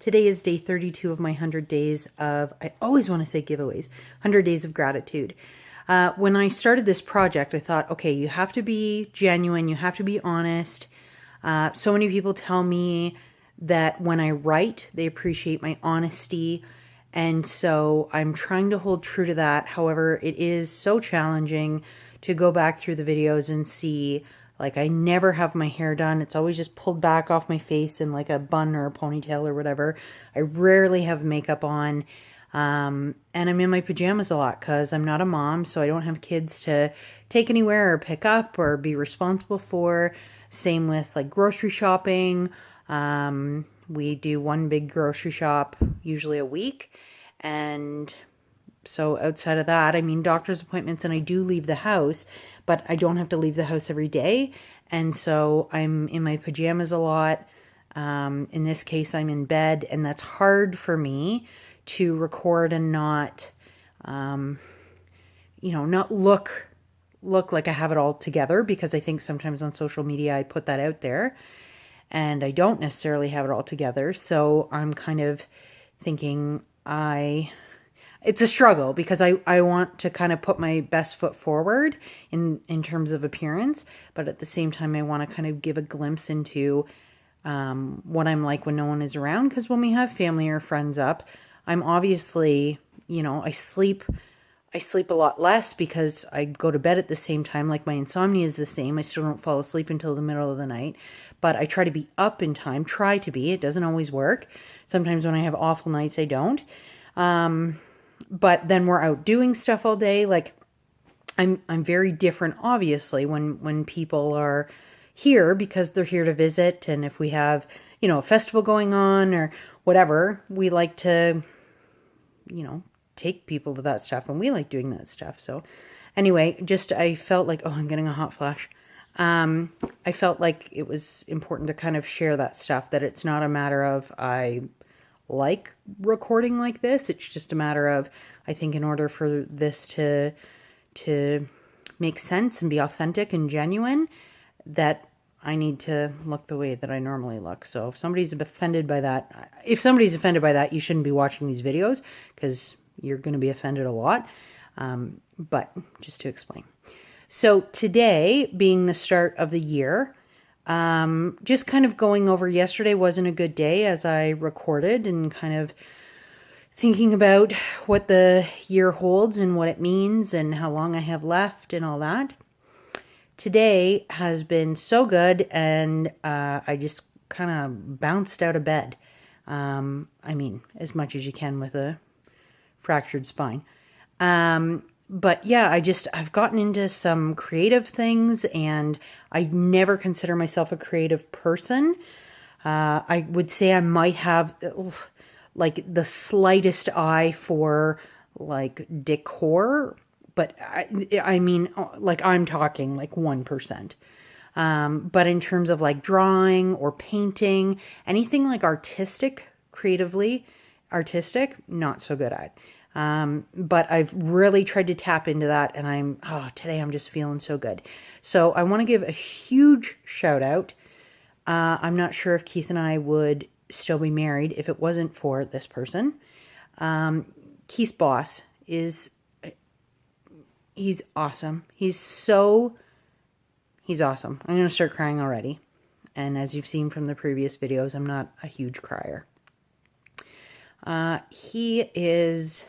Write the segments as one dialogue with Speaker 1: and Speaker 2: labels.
Speaker 1: Today is day 32 of my 100 days of, I always want to say giveaways, 100 days of gratitude. When I started this project, I thought, okay, you have to be genuine, you have to be honest. So many people tell me that when I write, they appreciate my honesty. And so I'm trying to hold true to that. However, it is so challenging to go back through the videos and see, like, I never have my hair done. It's always just pulled back off my face in like a bun or a ponytail or whatever. I rarely have makeup on. And I'm in my pajamas a lot because I'm not a mom, so I don't have kids to take anywhere or pick up or be responsible for. Same with like grocery shopping. We do one big grocery shop usually a week. And so outside of that, I mean, doctor's appointments, and I do leave the house, but I don't have to leave the house every day. And so I'm in my pajamas a lot. In this case, I'm in bed, and that's hard for me to record and not, not look like I have it all together, because I think sometimes on social media I put that out there and I don't necessarily have it all together. So I'm kind of thinking it's a struggle because I want to kind of put my best foot forward in terms of appearance, but at the same time I want to kind of give a glimpse into what I'm like when no one is around, because when we have family or friends up, I'm obviously, I sleep a lot less because I go to bed at the same time. Like, my insomnia is the same. I still don't fall asleep until the middle of the night, but I try to be up in time, try to be. It doesn't always work. Sometimes when I have awful nights, I don't. But then we're out doing stuff all day. Like, I'm very different, obviously, when people are here, because they're here to visit. And if we have, a festival going on or whatever, we like to, take people to that stuff, and we like doing that stuff. So anyway, I felt like, I'm getting a hot flash. I felt like it was important to kind of share that stuff, that it's not a matter of I like recording like this. It's just a matter of, I think in order for this to make sense and be authentic and genuine, that I need to look the way that I normally look. So if somebody's offended by that, you shouldn't be watching these videos, because you're going to be offended a lot. But just to explain. So today, being the start of the year, just kind of going over, yesterday wasn't a good day as I recorded, and kind of thinking about what the year holds and what it means and how long I have left and all that. Today has been so good, and I just kind of bounced out of bed. As much as you can with a fractured spine. But yeah, I've gotten into some creative things, and I never consider myself a creative person. I would say I might have like the slightest eye for like decor, but I'm talking like 1%. But in terms of like drawing or painting, anything like creatively artistic, not so good at. But I've really tried to tap into that, and today I'm just feeling so good. So I want to give a huge shout out. I'm not sure if Keith and I would still be married if it wasn't for this person. Keith's boss he's awesome. He's awesome. I'm going to start crying already. And as you've seen from the previous videos, I'm not a huge crier. He's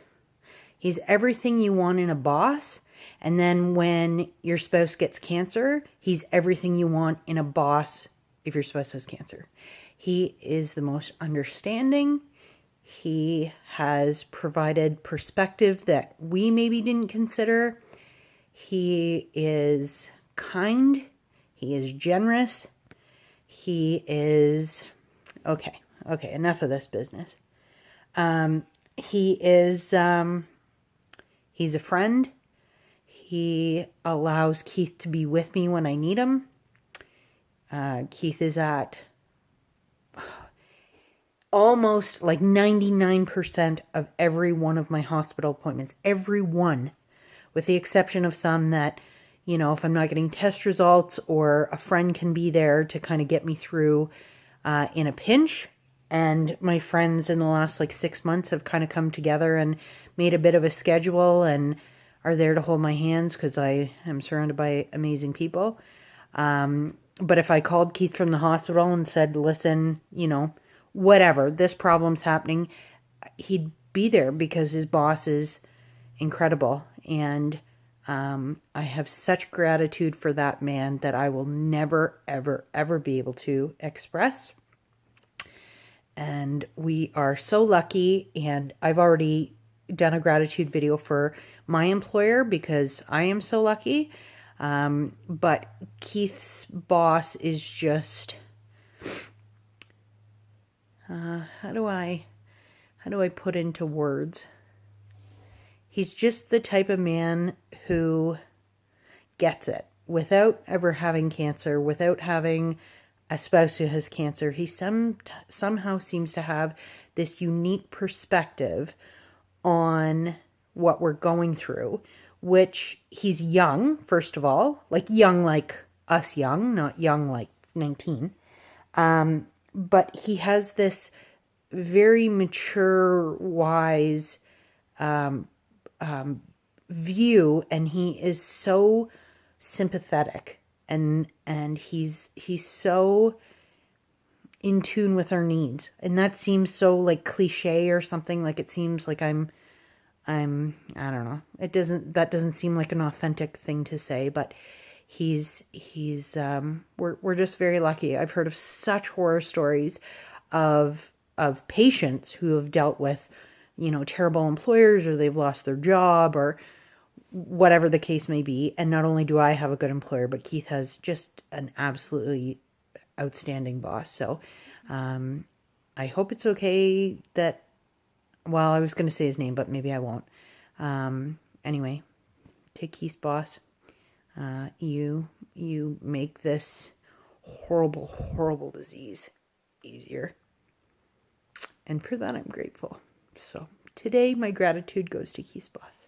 Speaker 1: everything you want in a boss. And then when your spouse gets cancer, he's everything you want in a boss if your spouse has cancer. He is the most understanding. He has provided perspective that we maybe didn't consider. He is kind. He is generous. He is... Okay, enough of this business. He's a friend. He allows Keith to be with me when I need him. Keith is at almost like 99% of every one of my hospital appointments. Every one, with the exception of some that, if I'm not getting test results, or a friend can be there to kind of get me through in a pinch. And my friends in the last like 6 months have kind of come together and made a bit of a schedule and are there to hold my hands because I am surrounded by amazing people. But if I called Keith from the hospital and said, listen, whatever, this problem's happening, he'd be there because his boss is incredible. And I have such gratitude for that man that I will never, ever, ever be able to express. And we are so lucky. And I've already done a gratitude video for my employer because I am so lucky. But Keith's boss is just, how do I put into words? He's just the type of man who gets it without ever having cancer, without having a spouse who has cancer. He somehow seems to have this unique perspective on what we're going through, which he's young, first of all, like young like us young, not young like 19. But he has this very mature, wise view, and he is so sympathetic, and he's so in tune with our needs. And that seems so like cliche or something, like it seems like I'm I don't know. That doesn't seem like an authentic thing to say, but we're just very lucky. I've heard of such horror stories of patients who have dealt with, terrible employers, or they've lost their job, or whatever the case may be. And not only do I have a good employer, but Keith has just an absolutely outstanding boss. So I hope it's okay that, well, I was going to say his name, but maybe I won't. Anyway, to Keith's boss, you make this horrible, horrible disease easier. And for that, I'm grateful. So today, my gratitude goes to Keith's boss.